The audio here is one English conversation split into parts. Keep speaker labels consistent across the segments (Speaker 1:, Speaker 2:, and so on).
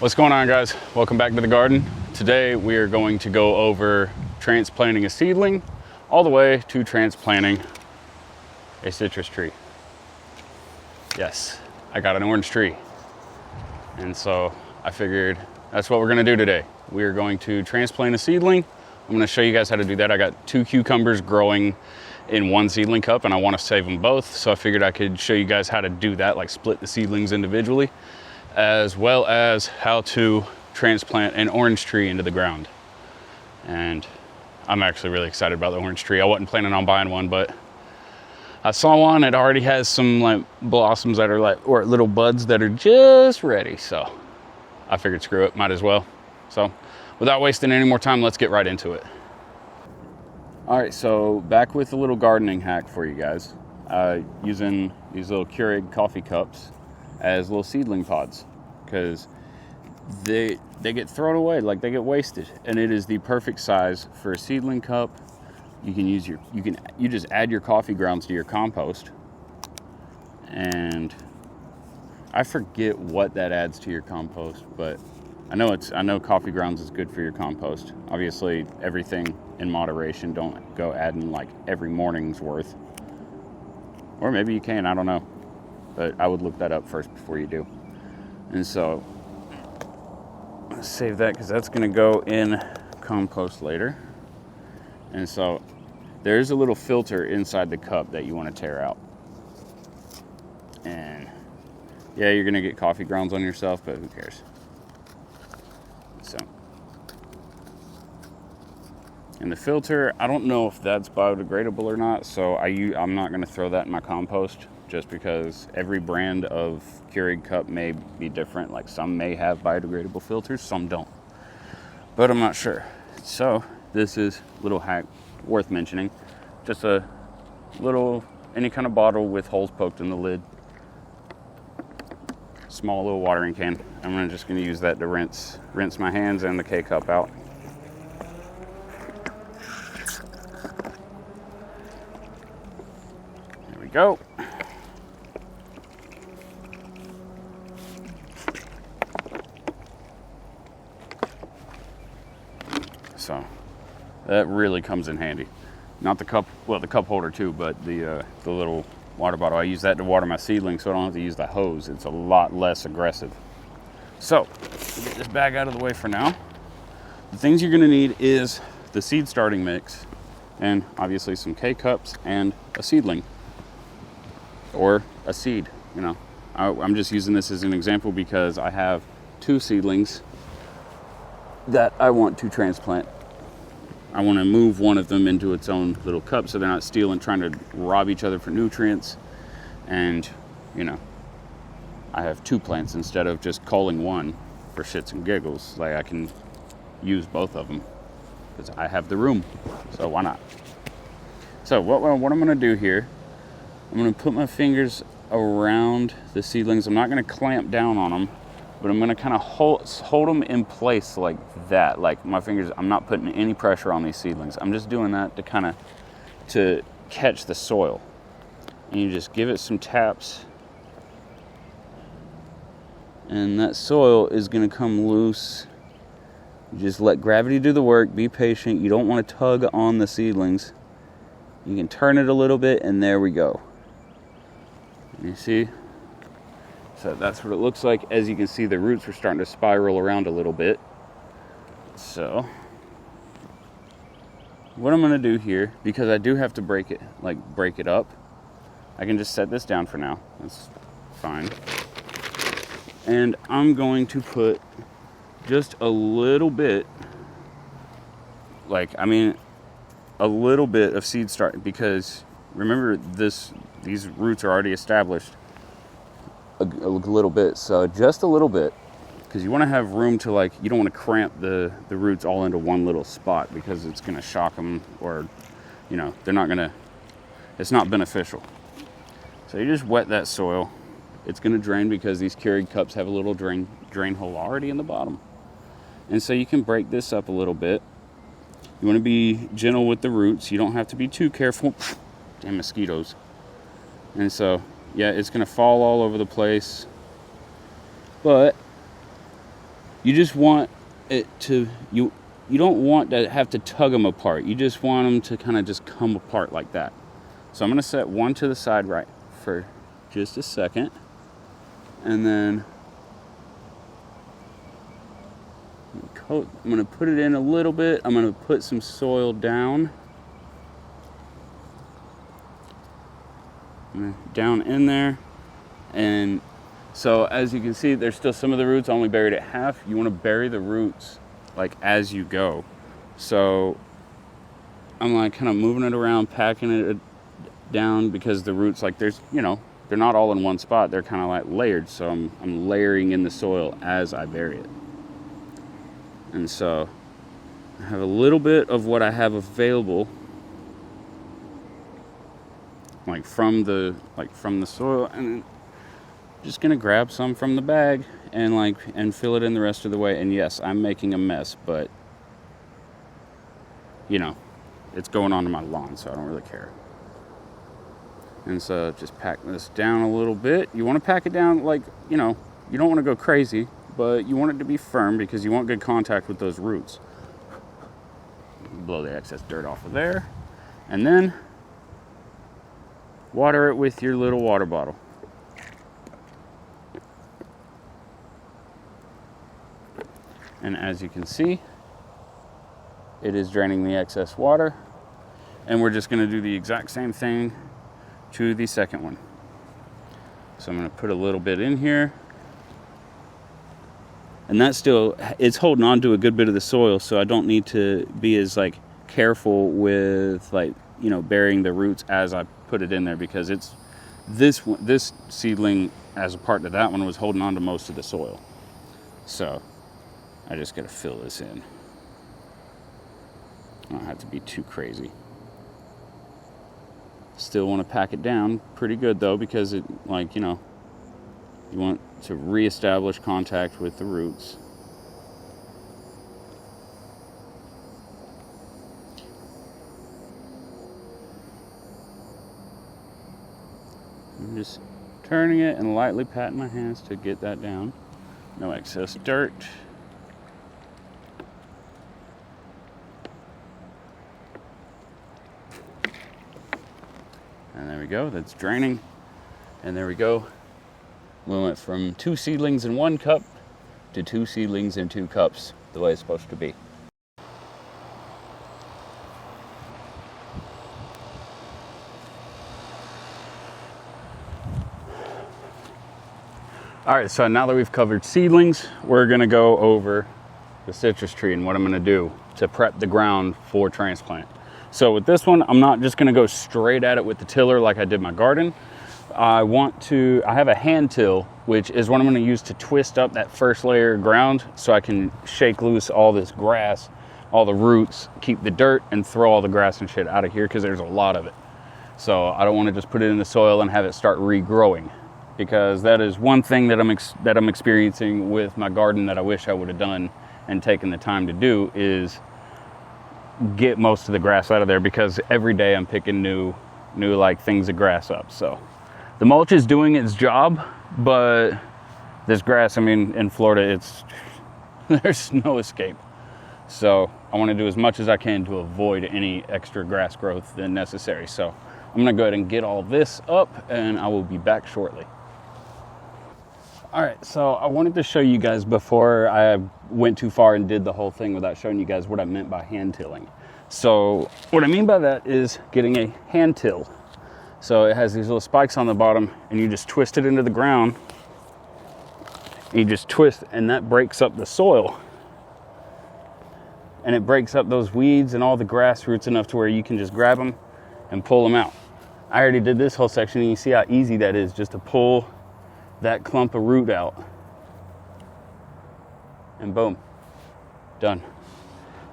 Speaker 1: What's going on, guys? Welcome back to the garden. Today we are going to go over transplanting a seedling all the way to transplanting a citrus tree. Yes, I got an orange tree. And so I figured that's what we're gonna do today. We are going to transplant a seedling. I'm gonna show you guys how to do that. I got 2 cucumbers growing in 1 seedling cup and I wanna save them both. So I figured I could show you guys how to do that, like split the seedlings individually, as well as how to transplant an orange tree into the ground. And I'm actually really excited about the orange tree. I wasn't planning on buying one, but I saw one. It already has some like blossoms that are like, or little buds that are just ready. So I figured screw it, might as well. So without wasting any more time, let's get right into it. All right, so back with a little gardening hack for you guys. Using these little Keurig coffee cups as little seedling pods, because they get thrown away, like they get wasted, and it is the perfect size for a seedling cup. You can use you just add your coffee grounds to your compost, and I forget what that adds to your compost, but I know coffee grounds is good for your compost. Obviously everything in moderation. Don't go adding like every morning's worth, or maybe you can, I don't know. But I would look that up first before you do. And so, let's save that because that's going to go in compost later. And so, there's a little filter inside the cup that you want to tear out. And yeah, you're going to get coffee grounds on yourself, but who cares? So, and the filter, I don't know if that's biodegradable or not, so I'm not going to throw that in my compost, just because every brand of Keurig cup may be different. Like some may have biodegradable filters, some don't. But I'm not sure. So this is a little hack worth mentioning. Just a little, any kind of bottle with holes poked in the lid. Small little watering can. I'm just gonna use that to rinse my hands and the K-cup out. There we go. So that really comes in handy. Not the cup, well, the cup holder too, but the little water bottle. I use that to water my seedlings, so I don't have to use the hose. It's a lot less aggressive. So get this bag out of the way for now. The things you're going to need is the seed starting mix, and obviously some K-cups and a seedling or a seed. You know, I'm just using this as an example because I have 2 seedlings that I want to transplant. I want to move one of them into its own little cup so they're not stealing, trying to rob each other for nutrients. And, you know, I have 2 plants instead of just culling one for shits and giggles. Like, I can use both of them because I have the room. So why not? So what I'm going to do here, I'm going to put my fingers around the seedlings. I'm not going to clamp down on them, but I'm gonna kind of hold them in place like that. Like my fingers, I'm not putting any pressure on these seedlings. I'm just doing that to catch the soil. And you just give it some taps, and that soil is gonna come loose. You just let gravity do the work, be patient. You don't wanna tug on the seedlings. You can turn it a little bit, and there we go. You see? So that's what it looks like. As you can see, the roots are starting to spiral around a little bit. So what I'm going to do here, because I do have to break it up, I can just set this down for now. That's fine. And I'm going to put just a little bit, a little bit of seed start, because remember these roots are already established. A little bit, so just a little bit, because you want to have room to, like, you don't want to cramp the roots all into one little spot, because it's going to shock them, or, you know, it's not beneficial. So you just wet that soil. It's going to drain because these Keurig cups have a little drain hole already in the bottom. And so you can break this up a little bit. You want to be gentle with the roots. You don't have to be too careful. Damn mosquitoes. And so yeah, it's going to fall all over the place, but you just want it to, you don't want to have to tug them apart. You just want them to kind of just come apart like that. So I'm going to set one to the side right for just a second. And then I'm going to put it in a little bit. I'm going to put some soil down. Down in there. And so as you can see, there's still some of the roots only buried at half. You want to bury the roots like as you go. So I'm like kind of moving it around, packing it down, because the roots, like, there's, you know, they're not all in one spot. They're kind of like layered. So I'm layering in the soil as I bury it. And so I have a little bit of what I have available, like from the soil, and just gonna grab some from the bag and fill it in the rest of the way. And yes, I'm making a mess, but you know, it's going onto my lawn, so I don't really care. And so just pack this down a little bit. You want to pack it down, like, you know, you don't want to go crazy, but you want it to be firm because you want good contact with those roots. Blow the excess dirt off of there, and then water it with your little water bottle. And as you can see, it is draining the excess water. And we're just going to do the exact same thing to the second one. So I'm going to put a little bit in here. And that's still, it's holding on to a good bit of the soil, so I don't need to be as like careful with, like, you know, burying the roots as I put it in there, because it's this seedling, as a part of that one, was holding on to most of the soil. So I just got to fill this in. I don't have to be too crazy. Still want to pack it down pretty good though, because it, like, you know, you want to reestablish contact with the roots. I'm just turning it and lightly patting my hands to get that down. No excess dirt. And there we go, that's draining. And there we go. We went from 2 seedlings in 1 cup to 2 seedlings in 2 cups, the way it's supposed to be. All right, so now that we've covered seedlings, we're gonna go over the citrus tree and what I'm gonna do to prep the ground for transplant. So with this one, I'm not just gonna go straight at it with the tiller like I did my garden. I have a hand till, which is what I'm gonna use to twist up that first layer of ground so I can shake loose all this grass, all the roots, keep the dirt, and throw all the grass and shit out of here, because there's a lot of it. So I don't wanna just put it in the soil and have it start regrowing, because that is one thing that I'm experiencing with my garden that I wish I would have done and taken the time to do, is get most of the grass out of there, because every day I'm picking new like things of grass up. So the mulch is doing its job, but this grass, I mean, in Florida, there's no escape. So I want to do as much as I can to avoid any extra grass growth than necessary. So I'm gonna go ahead and get all this up, and I will be back shortly. All right, so I wanted to show you guys, before I went too far and did the whole thing without showing you guys, what I meant by hand tilling. So what I mean by that is getting a hand till. So it has these little spikes on the bottom, and you just twist it into the ground. You just twist, and that breaks up the soil. And it breaks up those weeds and all the grass roots enough to where you can just grab them and pull them out. I already did this whole section, and you see how easy that is, just to pull that clump of root out. And boom, done.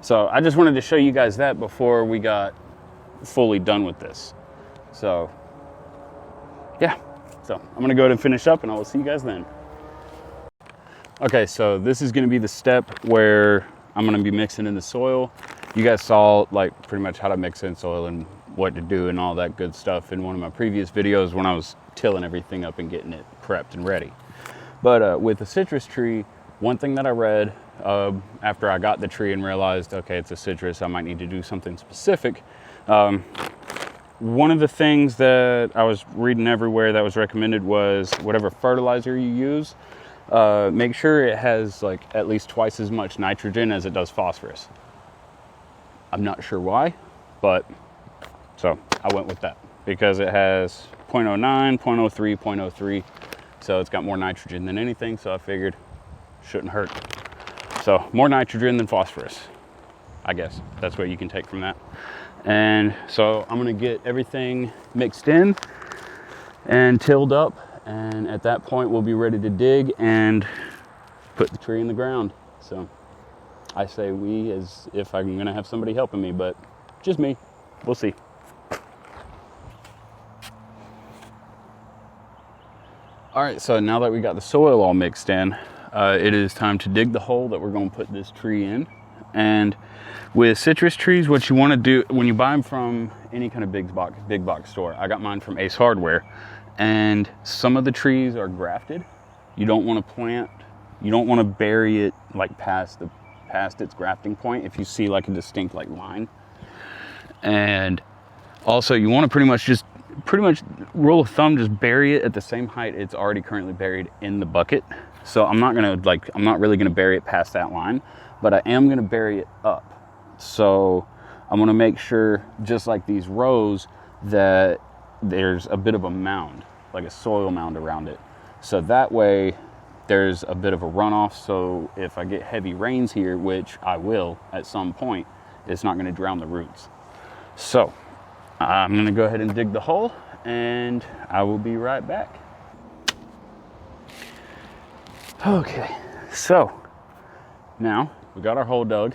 Speaker 1: So I just wanted to show you guys that before we got fully done with this. So yeah, so I'm gonna go ahead and finish up, and I will see you guys then. Okay, so this is gonna be the step where I'm gonna be mixing in the soil. You guys saw like pretty much how to mix in soil and what to do and all that good stuff in one of my previous videos when I was tilling everything up and getting it prepped and ready. But with the citrus tree, One thing that I read after I got the tree and realized, okay, it's a citrus, I might need to do something specific. One of the things that I was reading everywhere that was recommended was whatever fertilizer you use, make sure it has like at least twice as much nitrogen as it does phosphorus. I'm not sure why, but so I went with that because it has 0.09, 0.03, 0.03. So it's got more nitrogen than anything. So I figured shouldn't hurt. So more nitrogen than phosphorus, I guess. That's what you can take from that. And so I'm gonna get everything mixed in and tilled up. And at that point, we'll be ready to dig and put the tree in the ground. So I say we as if I'm gonna have somebody helping me, but just me. We'll see. All right, so now that we got the soil all mixed in, it is time to dig the hole that we're gonna put this tree in. And with citrus trees, what you wanna do, when you buy them from any kind of big box store, I got mine from Ace Hardware, and some of the trees are grafted. You don't wanna bury it like past its grafting point if you see like a distinct like line. And also you wanna pretty much rule of thumb, just bury it at the same height it's already currently buried in the bucket. So I'm not really gonna bury it past that line, but I am gonna bury it up. So I'm gonna make sure, just like these rows, that there's a bit of a mound, like a soil mound around it. So that way there's a bit of a runoff. So if I get heavy rains here, which I will at some point, it's not gonna drown the roots. So I'm gonna go ahead and dig the hole and I will be right back. Okay, so now we got our hole dug.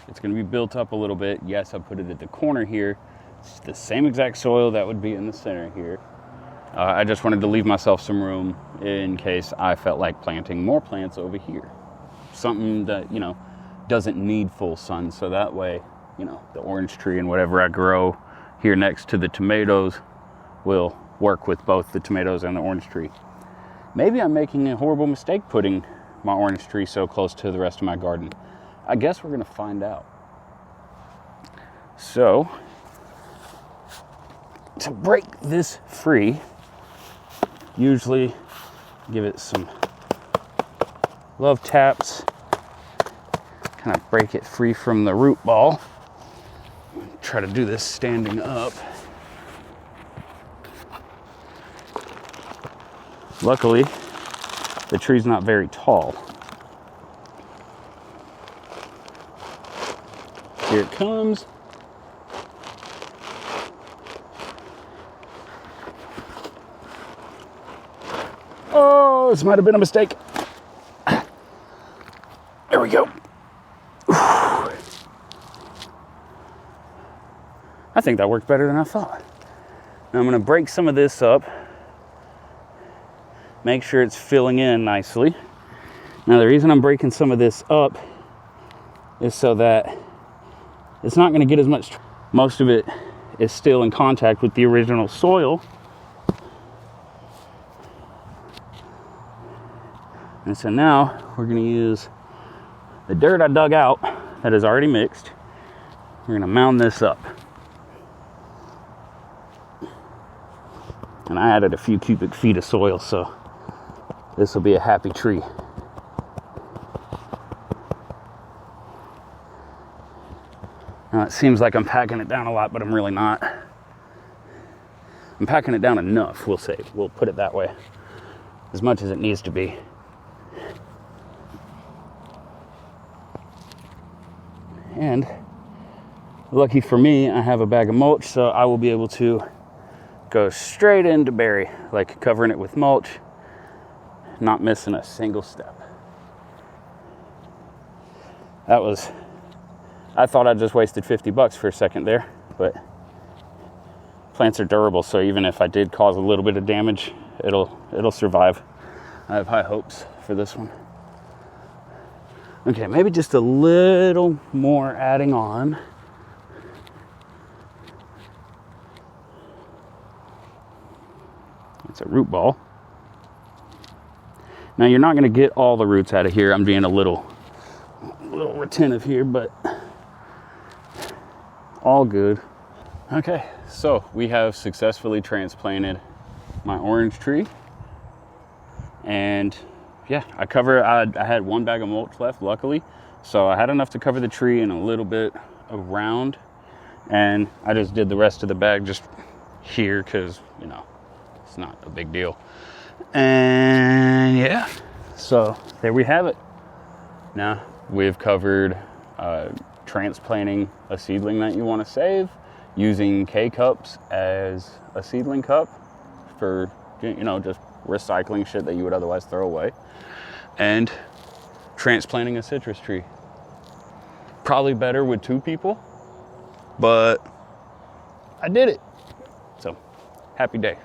Speaker 1: It's gonna be built up a little bit. Yes, I put it at the corner here. It's the same exact soil that would be in the center here. I just wanted to leave myself some room in case I felt like planting more plants over here. Something that, doesn't need full sun. So that way, the orange tree and whatever I grow here next to the tomatoes will work with both the tomatoes and the orange tree. Maybe I'm making a horrible mistake putting my orange tree so close to the rest of my garden. I guess we're gonna find out. So, to break this free, usually give it some love taps, kind of break it free from the root ball. Try to do this standing up. Luckily, the tree's not very tall. Here it comes. Oh, this might have been a mistake. There we go. I think that worked better than I thought. Now I'm going to break some of this up. Make sure it's filling in nicely. Now the reason I'm breaking some of this up is so that it's not going to get as much. Most of it is still in contact with the original soil. And so now we're going to use the dirt I dug out that is already mixed. We're going to mound this up. And I added a few cubic feet of soil, so this will be a happy tree. Now it seems like I'm packing it down a lot, but I'm really not. I'm packing it down enough, we'll say. We'll put it that way. As much as it needs to be. And lucky for me, I have a bag of mulch, so I will be able to go straight into berry, like covering it with mulch, not missing a single step. I thought I just wasted $50 for a second there, but plants are durable, so even if I did cause a little bit of damage, it'll survive. I have high hopes for this one. Okay, maybe just a little more adding on. It's a root ball. Now you're not going to get all the roots out of here. I'm being a little retentive here, but all good. Okay, so we have successfully transplanted my orange tree. And yeah, I had 1 bag of mulch left, luckily. So I had enough to cover the tree and a little bit around. And I just did the rest of the bag just here because, you know, it's not a big deal. And yeah, so there we have it. Now we've covered transplanting a seedling that you want to save, using K-cups as a seedling cup for, you know, just recycling shit that you would otherwise throw away, and transplanting a citrus tree. Probably better with 2 people, but I did it. So happy day.